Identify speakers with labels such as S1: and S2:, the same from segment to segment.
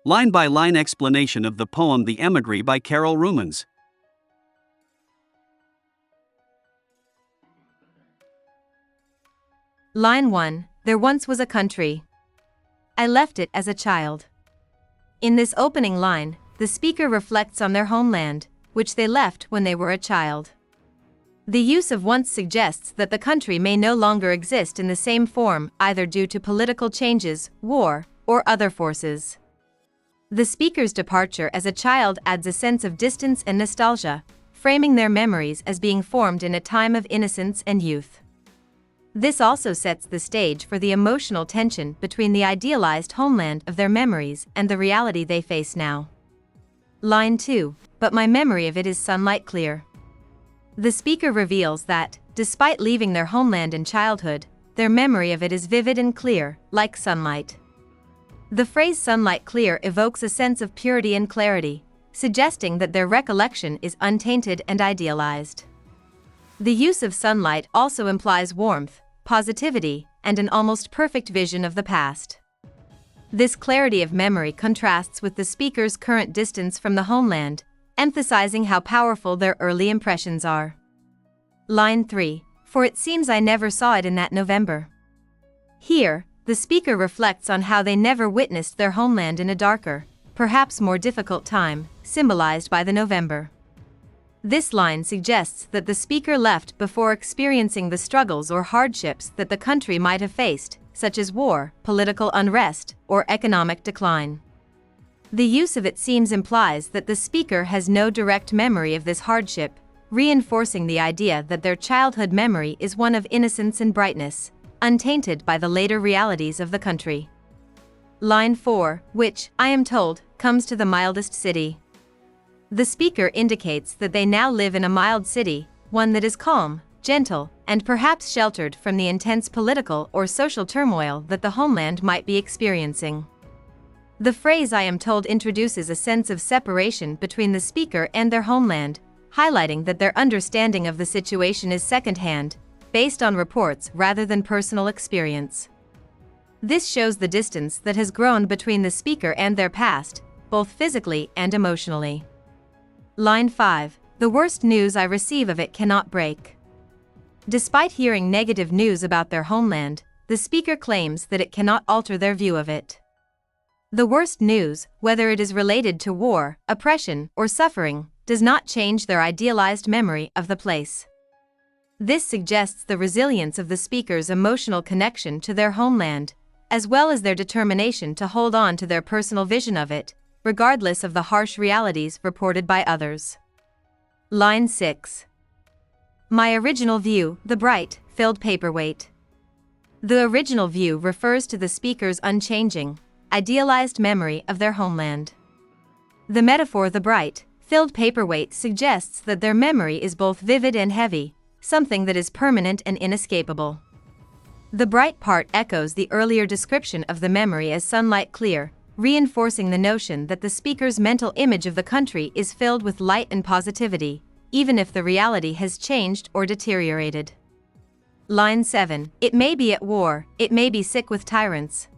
S1: Line-by-line explanation of the poem The Émigrée by Carol Rumens.
S2: Line 1. There once was a country. I left it as a child. In this opening line, the speaker reflects on their homeland, which they left when they were a child. The use of once suggests that the country may no longer exist in the same form, either due to political changes, war, or other forces. The speaker's departure as a child adds a sense of distance and nostalgia, framing their memories as being formed in a time of innocence and youth. This also sets the stage for the emotional tension between the idealized homeland of their memories and the reality they face now. Line 2. But my memory of it is sunlight clear. The speaker reveals that, despite leaving their homeland in childhood, their memory of it is vivid and clear, like sunlight. The phrase sunlight clear evokes a sense of purity and clarity, suggesting that their recollection is untainted and idealized. The use of sunlight also implies warmth, positivity, and an almost perfect vision of the past. This clarity of memory contrasts with the speaker's current distance from the homeland, emphasizing how powerful their early impressions are. Line 3. For it seems I never saw it in that November. Here, the speaker reflects on how they never witnessed their homeland in a darker, perhaps more difficult time, symbolized by the November. This line suggests that the speaker left before experiencing the struggles or hardships that the country might have faced, such as war, political unrest, or economic decline. The use of it seems implies that the speaker has no direct memory of this hardship, reinforcing the idea that their childhood memory is one of innocence and brightness, untainted by the later realities of the country. Line 4, which, I am told, comes to the mildest city. The speaker indicates that they now live in a mild city, one that is calm, gentle, and perhaps sheltered from the intense political or social turmoil that the homeland might be experiencing. The phrase I am told introduces a sense of separation between the speaker and their homeland, highlighting that their understanding of the situation is secondhand, based on reports rather than personal experience. This shows the distance that has grown between the speaker and their past, both physically and emotionally. Line 5. The worst news I receive of it cannot break. Despite hearing negative news about their homeland, the speaker claims that it cannot alter their view of it. The worst news, whether it is related to war, oppression, or suffering, does not change their idealized memory of the place. This suggests the resilience of the speaker's emotional connection to their homeland, as well as their determination to hold on to their personal vision of it, regardless of the harsh realities reported by others. Line 6. My original view, the bright, filled paperweight. The original view refers to the speaker's unchanging, idealized memory of their homeland. The metaphor the bright, filled paperweight suggests that their memory is both vivid and heavy, something that is permanent and inescapable. The bright part echoes the earlier description of the memory as sunlight clear, reinforcing the notion that the speaker's mental image of the country is filled with light and positivity, even if the reality has changed or deteriorated. Line 7. It may be at war, it may be sick with tyrants.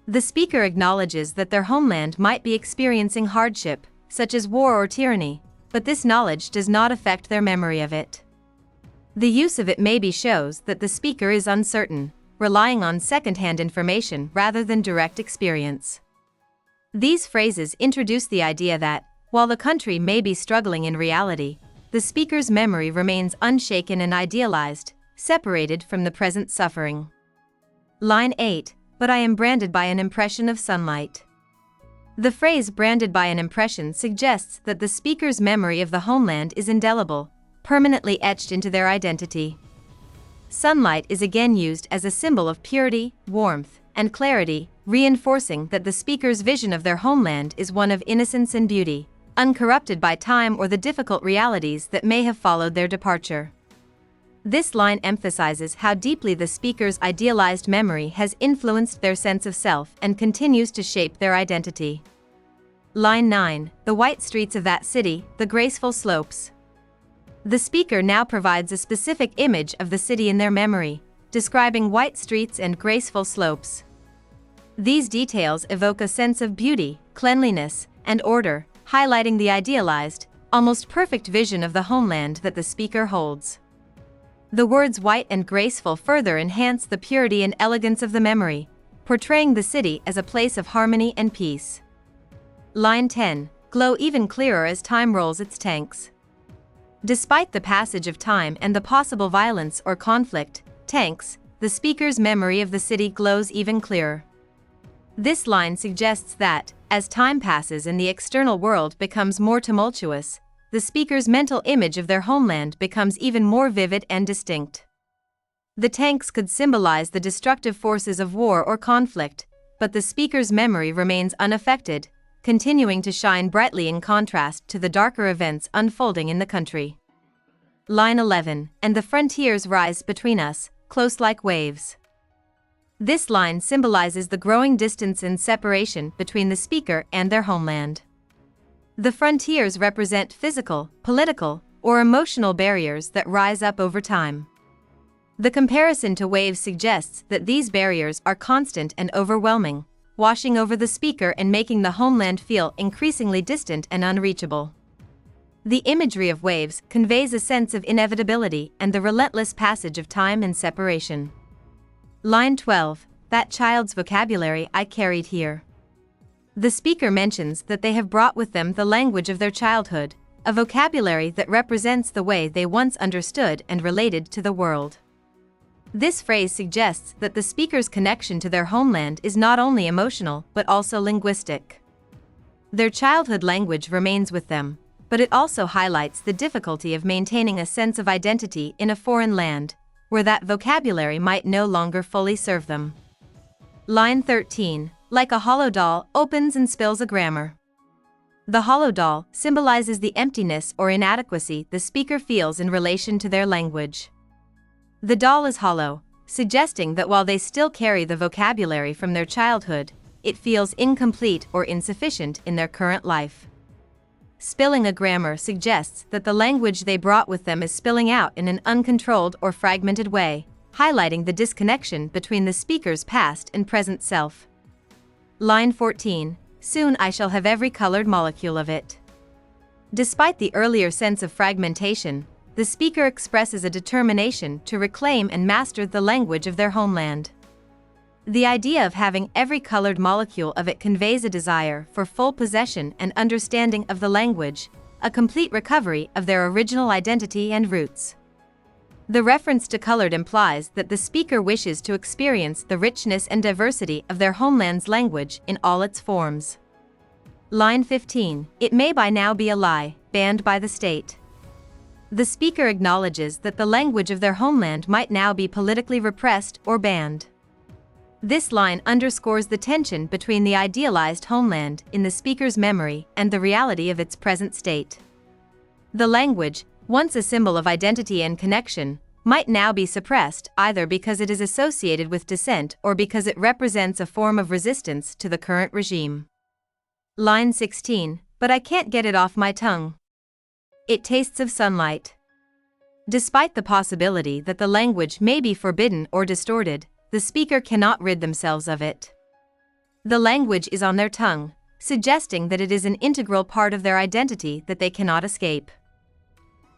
S2: The speaker acknowledges that their homeland might be experiencing hardship, such as war or tyranny, but this knowledge does not affect their memory of it. The use of it maybe shows that the speaker is uncertain, relying on second-hand information rather than direct experience. These phrases introduce the idea that, while the country may be struggling in reality, the speaker's memory remains unshaken and idealized, separated from the present suffering. Line 8. But I am branded by an impression of sunlight. The phrase branded by an impression suggests that the speaker's memory of the homeland is indelible, permanently etched into their identity. Sunlight is again used as a symbol of purity, warmth, and clarity, reinforcing that the speaker's vision of their homeland is one of innocence and beauty, uncorrupted by time or the difficult realities that may have followed their departure. This line emphasizes how deeply the speaker's idealized memory has influenced their sense of self and continues to shape their identity. Line 9. The white streets of that city, the graceful slopes. The speaker now provides a specific image of the city in their memory, describing white streets and graceful slopes. These details evoke a sense of beauty, cleanliness, and order, highlighting the idealized, almost perfect vision of the homeland that the speaker holds. The words white and graceful further enhance the purity and elegance of the memory, portraying the city as a place of harmony and peace. Line 10, glow even clearer as time rolls its tanks. Despite the passage of time and the possible violence or conflict, tanks, the speaker's memory of the city glows even clearer. This line suggests that, as time passes and the external world becomes more tumultuous, the speaker's mental image of their homeland becomes even more vivid and distinct. The tanks could symbolize the destructive forces of war or conflict, but the speaker's memory remains unaffected, continuing to shine brightly in contrast to the darker events unfolding in the country. Line 11, and the frontiers rise between us, close like waves. This line symbolizes the growing distance and separation between the speaker and their homeland. The frontiers represent physical, political, or emotional barriers that rise up over time. The comparison to waves suggests that these barriers are constant and overwhelming, washing over the speaker and making the homeland feel increasingly distant and unreachable. The imagery of waves conveys a sense of inevitability and the relentless passage of time and separation. Line 12, that child's vocabulary I carried here. The speaker mentions that they have brought with them the language of their childhood, a vocabulary that represents the way they once understood and related to the world. This phrase suggests that the speaker's connection to their homeland is not only emotional but also linguistic. Their childhood language remains with them, but it also highlights the difficulty of maintaining a sense of identity in a foreign land, where that vocabulary might no longer fully serve them. Line 13, like a hollow doll, opens and spills a grammar. The hollow doll symbolizes the emptiness or inadequacy the speaker feels in relation to their language. The doll is hollow, suggesting that while they still carry the vocabulary from their childhood, it feels incomplete or insufficient in their current life. Spilling a grammar suggests that the language they brought with them is spilling out in an uncontrolled or fragmented way, highlighting the disconnection between the speaker's past and present self. Line 14, soon I shall have every colored molecule of it. Despite the earlier sense of fragmentation, the speaker expresses a determination to reclaim and master the language of their homeland. The idea of having every colored molecule of it conveys a desire for full possession and understanding of the language, a complete recovery of their original identity and roots. The reference to colored implies that the speaker wishes to experience the richness and diversity of their homeland's language in all its forms. Line 15, it may by now be a lie, banned by the state. The speaker acknowledges that the language of their homeland might now be politically repressed or banned. This line underscores the tension between the idealized homeland in the speaker's memory and the reality of its present state. The language, once a symbol of identity and connection, might now be suppressed either because it is associated with dissent or because it represents a form of resistance to the current regime. Line 16, but I can't get it off my tongue. It tastes of sunlight. Despite the possibility that the language may be forbidden or distorted, the speaker cannot rid themselves of it. The language is on their tongue, suggesting that it is an integral part of their identity that they cannot escape.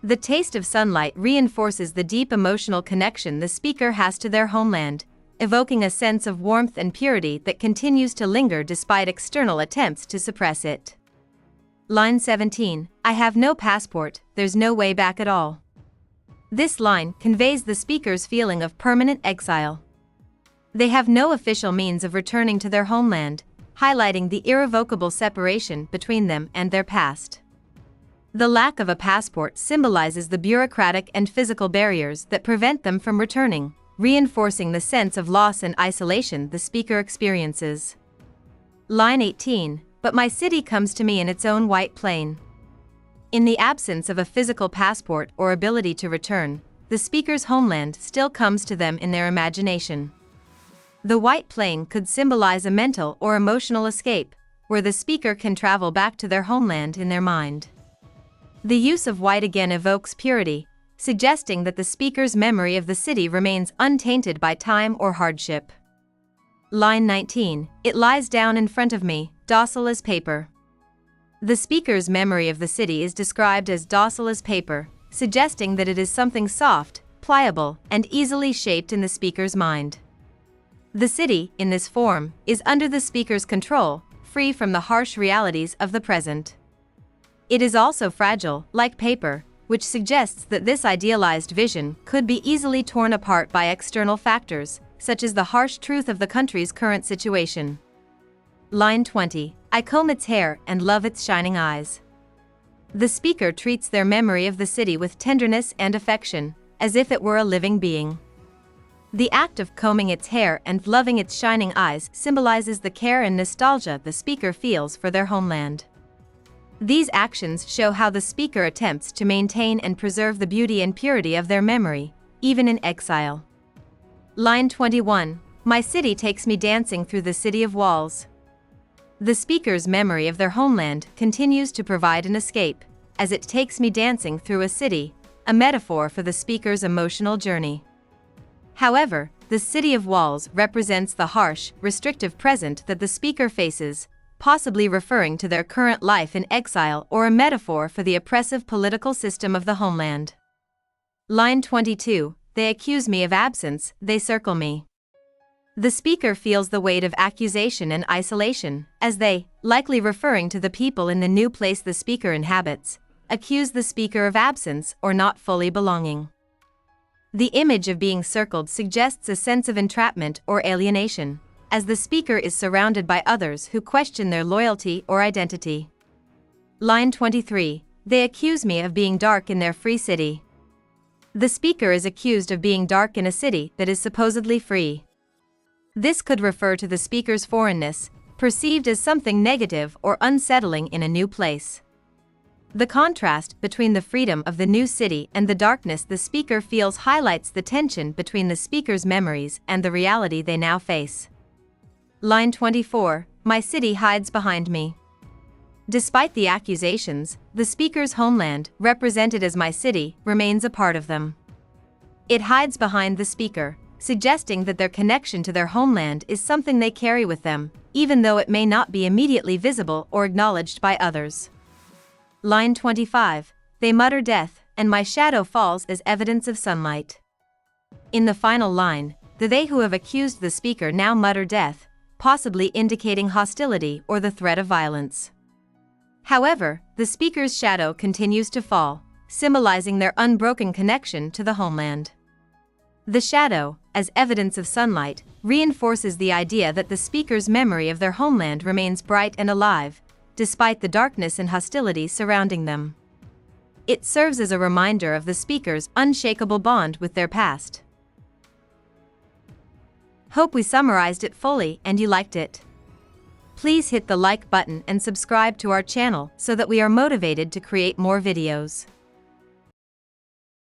S2: The taste of sunlight reinforces the deep emotional connection the speaker has to their homeland, evoking a sense of warmth and purity that continues to linger despite external attempts to suppress it. Line 17, I have no passport, there's no way back at all. This line conveys the speaker's feeling of permanent exile. They have no official means of returning to their homeland, highlighting the irrevocable separation between them and their past. The lack of a passport symbolizes the bureaucratic and physical barriers that prevent them from returning, reinforcing the sense of loss and isolation the speaker experiences. Line 18, but my city comes to me in its own white plane. In the absence of a physical passport or ability to return, the speaker's homeland still comes to them in their imagination. The white plane could symbolize a mental or emotional escape, where the speaker can travel back to their homeland in their mind. The use of white again evokes purity, suggesting that the speaker's memory of the city remains untainted by time or hardship. Line 19, it lies down in front of me, docile as paper. The speaker's memory of the city is described as docile as paper, suggesting that it is something soft, pliable, and easily shaped in the speaker's mind. The city, in this form, is under the speaker's control, free from the harsh realities of the present. It is also fragile, like paper, which suggests that this idealized vision could be easily torn apart by external factors, such as the harsh truth of the country's current situation. Line 20, I comb its hair and love its shining eyes. The speaker treats their memory of the city with tenderness and affection, as if it were a living being. The act of combing its hair and loving its shining eyes symbolizes the care and nostalgia the speaker feels for their homeland. These actions show how the speaker attempts to maintain and preserve the beauty and purity of their memory, even in exile. Line 21, my city takes me dancing through the city of walls. The speaker's memory of their homeland continues to provide an escape, as it takes me dancing through a city, a metaphor for the speaker's emotional journey. However, the city of walls represents the harsh, restrictive present that the speaker faces, possibly referring to their current life in exile or a metaphor for the oppressive political system of the homeland. Line 22, they accuse me of absence, they circle me. The speaker feels the weight of accusation and isolation, as they, likely referring to the people in the new place the speaker inhabits, accuse the speaker of absence or not fully belonging. The image of being circled suggests a sense of entrapment or alienation, as the speaker is surrounded by others who question their loyalty or identity. Line 23, they accuse me of being dark in their free city. The speaker is accused of being dark in a city that is supposedly free. This could refer to the speaker's foreignness, perceived as something negative or unsettling in a new place. The contrast between the freedom of the new city and the darkness the speaker feels highlights the tension between the speaker's memories and the reality they now face. Line 24, my city hides behind me. Despite the accusations, the speaker's homeland, represented as my city, remains a part of them. It hides behind the speaker, suggesting that their connection to their homeland is something they carry with them, even though it may not be immediately visible or acknowledged by others. Line 25, they mutter death, and my shadow falls as evidence of sunlight. In the final line, the they who have accused the speaker now mutter death, possibly indicating hostility or the threat of violence. However, the speaker's shadow continues to fall, symbolizing their unbroken connection to the homeland. The shadow, as evidence of sunlight, reinforces the idea that the speaker's memory of their homeland remains bright and alive, despite the darkness and hostility surrounding them. It serves as a reminder of the speaker's unshakable bond with their past. Hope we summarized it fully and you liked it. Please hit the like button and subscribe to our channel so that we are motivated to create more videos.